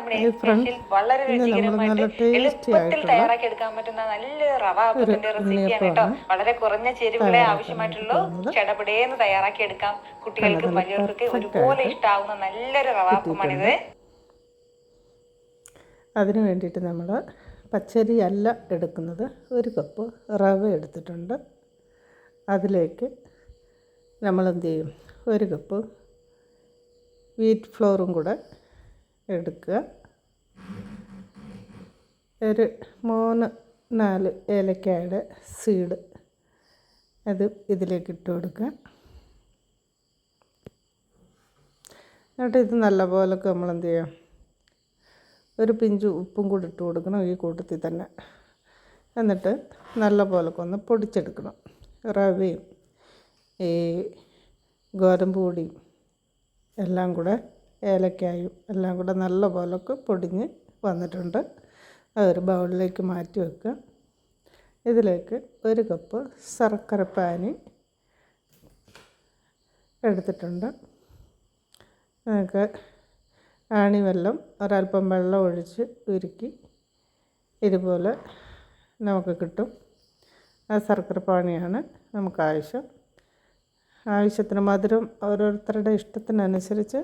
നമ്മുടെ സ്പെഷ്യൽ വളരെ രുചികരമായിട്ട് എളുപ്പത്തിൽ തയ്യാറാക്കി എടുക്കാൻ പറ്റുന്ന നല്ല റവ അപ്പത്തിന്റെ റെസിപ്പിയാണ് കേട്ടോ. വളരെ കുറഞ്ഞ ചേരുവകളെ ആവശ്യമായിട്ടുള്ളൂ. ചടപടേന്ന് തയ്യാറാക്കി എടുക്കാം. കുട്ടികൾക്കും വലിയവർക്കൊക്കെ ഒരുപോലെ ഇഷ്ടമാവുന്ന നല്ലൊരു റവ അപ്പമാണിത്. അതിന് വേണ്ടിയിട്ട് നമ്മൾ പച്ചരി അല്ല എടുക്കുന്നത്, ഒരു കപ്പ് റവ എടുത്തിട്ടുണ്ട്. അതിലേക്ക് നമ്മൾ എന്ത് ചെയ്യും, ഒരു കപ്പ് വീറ്റ് ഫ്ലോറും കൂടെ എടുക്കുക. ഒരു 3-4 ഏലക്കായുടെ സീഡ് അത് ഇതിലേക്ക് ഇട്ട് കൊടുക്കുക. എന്നിട്ട് ഇത് നല്ലപോലൊക്കെ നമ്മൾ എന്ത് ചെയ്യാം, ഒരു പിഞ്ച് ഉപ്പും കൂടി ഇട്ട് കൊടുക്കണം ഈ കൂട്ടത്തിൽ തന്നെ. എന്നിട്ട് നല്ലപോലൊക്കെ ഒന്ന് പൊടിച്ചെടുക്കണം. റവയും ഈ ഗോതമ്പ് പൊടിയും എല്ലാം കൂടെ, ഏലക്കായും എല്ലാം കൂടെ നല്ല പോലൊക്കെ പൊടിഞ്ഞ് വന്നിട്ടുണ്ട്. അതൊരു ബൗളിലേക്ക് മാറ്റി വെക്കുക. ഇതിലേക്ക് ഒരു കപ്പ് ശർക്കരപ്പാനി എടുത്തിട്ടുണ്ട്. നമുക്ക് ആണിവെള്ളം ഒരല്പം വെള്ളം ഒഴിച്ച് ഉരുക്കി ഇതുപോലെ നമുക്ക് കിട്ടും. ആ ശർക്കരപ്പാനിയാണ് നമുക്ക് ആവശ്യത്തിന് മധുരം ഓരോരുത്തരുടെ ഇഷ്ടത്തിനനുസരിച്ച്,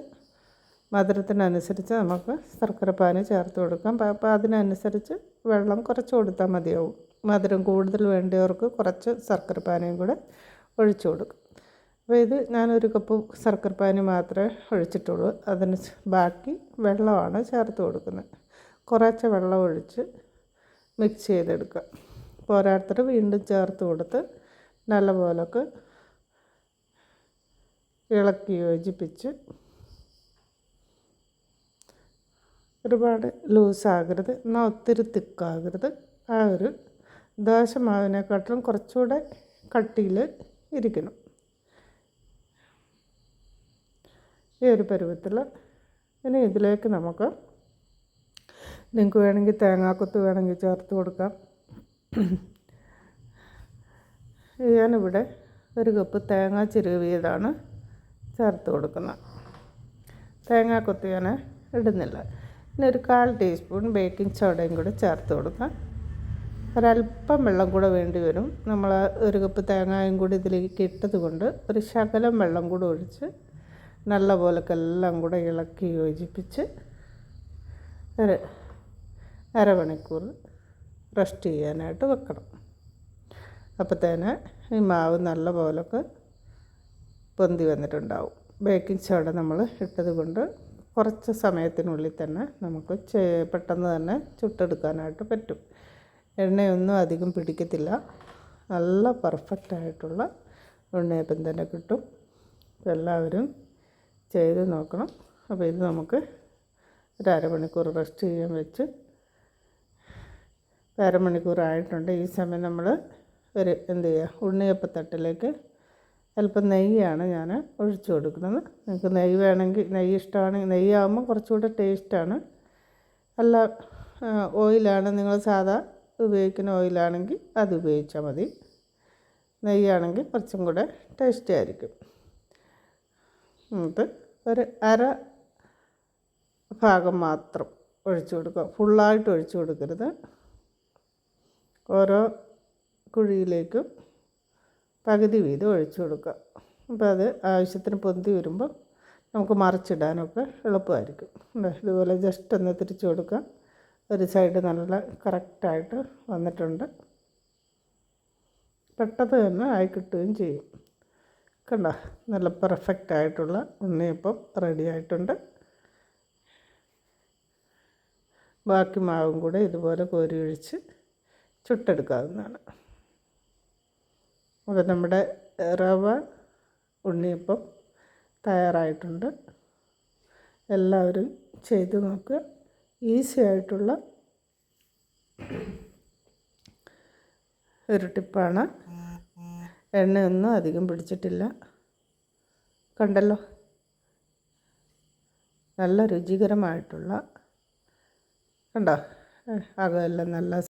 മധുരത്തിനനുസരിച്ച് നമുക്ക് ശർക്കരപ്പാനി ചേർത്ത് കൊടുക്കാം. അപ്പോൾ അതിനനുസരിച്ച് വെള്ളം കുറച്ച് കൊടുത്താൽ മതിയാവും. മധുരം കൂടുതൽ വേണ്ടിയവർക്ക് കുറച്ച് ശർക്കരപ്പാനിയും കൂടെ ഒഴിച്ചു കൊടുക്കും. അപ്പോൾ ഇത് ഞാനൊരു കപ്പ് ശർക്കരപ്പാനി മാത്രമേ ഒഴിച്ചിട്ടുള്ളൂ. അതിന് ബാക്കി വെള്ളമാണ് ചേർത്ത് കൊടുക്കുന്നത്. കുറച്ച് വെള്ളം ഒഴിച്ച് മിക്സ് ചെയ്തെടുക്കുക. പോരാത്തത് വീണ്ടും ചേർത്ത് കൊടുത്ത് നല്ലപോലൊക്കെ ഇളക്കി യോജിപ്പിച്ച്, ഒരുപാട് ലൂസാകരുത് എന്നാൽ ഒത്തിരി തിക്കാകരുത്. ആ ഒരു ദോശമാവിനെക്കാട്ടിലും കുറച്ചുകൂടെ കട്ടിയിൽ ഇരിക്കണം. ഈ ഒരു പരുവത്തിൽ. ഇനി ഇതിലേക്ക് നമുക്ക് നിങ്ങൾക്ക് വേണമെങ്കിൽ തേങ്ങാക്കൊത്ത് വേണമെങ്കിൽ ചേർത്ത് കൊടുക്കാം. ഞാനിവിടെ ഒരു കപ്പ് തേങ്ങ ചിരവിയതാണ് ചേർത്ത് കൊടുക്കുന്നത്. തേങ്ങാക്കൊത്ത് ഞാൻ ഇടുന്നില്ല. പിന്നെ ഒരു 1/4 ടീസ്പൂൺ ബേക്കിംഗ് സോഡയും കൂടെ ചേർത്ത് കൊടുക്കാം. ഒരല്പം വെള്ളം കൂടെ വേണ്ടി വരും. നമ്മൾ ഒരു കപ്പ് തേങ്ങയും കൂടി ഇതിലേക്ക് ഇട്ടത് കൊണ്ട് ഒരു ശകലം വെള്ളം കൂടെ ഒഴിച്ച് നല്ല പോലൊക്കെ എല്ലാം കൂടെ ഇളക്കി യോജിപ്പിച്ച് ഒരു അരമണിക്കൂർ റെസ്റ്റ് ചെയ്യാനായിട്ട് വെക്കണം. അപ്പോഴത്തേന് ഈ മാവ് നല്ല പോലൊക്കെ പൊന്തി വന്നിട്ടുണ്ടാവും. ബേക്കിംഗ് സോഡ നമ്മൾ ഇട്ടത് കൊണ്ട് കുറച്ച് സമയത്തിനുള്ളിൽ തന്നെ നമുക്ക് പെട്ടെന്ന് തന്നെ ചുട്ടെടുക്കാനായിട്ട് പറ്റും. എണ്ണയൊന്നും അധികം പിടിക്കത്തില്ല. നല്ല പെർഫെക്റ്റായിട്ടുള്ള ഉണ്ണിയപ്പം തന്നെ കിട്ടും. എല്ലാവരും ചെയ്ത് നോക്കണം. അപ്പോൾ ഇത് നമുക്ക് ഒരു അരമണിക്കൂർ റെസ്റ്റ് ചെയ്യാൻ വെച്ച്, അരമണിക്കൂറായിട്ടുണ്ട്. ഈ സമയം നമ്മൾ ഒരു എന്ത് ചെയ്യുക, ഉണ്ണിയപ്പത്തട്ടിലേക്ക് അല്പം നെയ്യാണ് ഞാൻ ഒഴിച്ചു കൊടുക്കുന്നത്. നിങ്ങൾക്ക് നെയ്യ് വേണമെങ്കിൽ, നെയ്യ് ഇഷ്ടമാണെങ്കിൽ, നെയ്യാകുമ്പോൾ കുറച്ചുകൂടെ ടേസ്റ്റാണ്. അല്ല ഓയിലാണ് നിങ്ങൾ സാധാ ഉപയോഗിക്കുന്ന ഓയിലാണെങ്കിൽ അത് ഉപയോഗിച്ചാൽ മതി. നെയ്യാണെങ്കിൽ കുറച്ചും കൂടെ ടേസ്റ്റി ആയിരിക്കും. എന്നിട്ട് ഒരു അര ഭാഗം മാത്രം ഒഴിച്ചു കൊടുക്കുക. ഫുള്ളായിട്ട് ഒഴിച്ചു കൊടുക്കരുത്. ഓരോ കുഴിയിലേക്കും പകുതി വീതം ഒഴിച്ചു കൊടുക്കുക. അപ്പോൾ അത് ആവശ്യത്തിന് പൊന്തി വരുമ്പോൾ നമുക്ക് മറിച്ചിടാനൊക്കെ എളുപ്പമായിരിക്കും. ഇതുപോലെ ജസ്റ്റ് ഒന്ന് തിരിച്ചു കൊടുക്കുക. ഒരു സൈഡ് നല്ല കറക്റ്റായിട്ട് വന്നിട്ടുണ്ട്. പെട്ടെന്ന് തന്നെ ആയി കിട്ടുകയും ചെയ്യും. കണ്ടോ, നല്ല പെർഫെക്റ്റായിട്ടുള്ള ഉണ്ണിയപ്പം റെഡി ആയിട്ടുണ്ട്. ബാക്കി മാവും കൂടെ ഇതുപോലെ കോരി ഒഴിച്ച് ചുട്ടെടുക്കാവുന്നതാണ്. അപ്പോൾ നമ്മുടെ റവ ഉണ്ണിയപ്പം തയ്യാറായിട്ടുണ്ട്. എല്ലാവരും ചെയ്ത് നോക്കുക. ഈസി ആയിട്ടുള്ള ഒരു ടിപ്പാണ്. എണ്ണയൊന്നും അധികം പിടിച്ചിട്ടില്ല. കണ്ടല്ലോ, നല്ല രുചികരമായിട്ടുള്ള, കണ്ടോ, അകമെല്ലാം നല്ല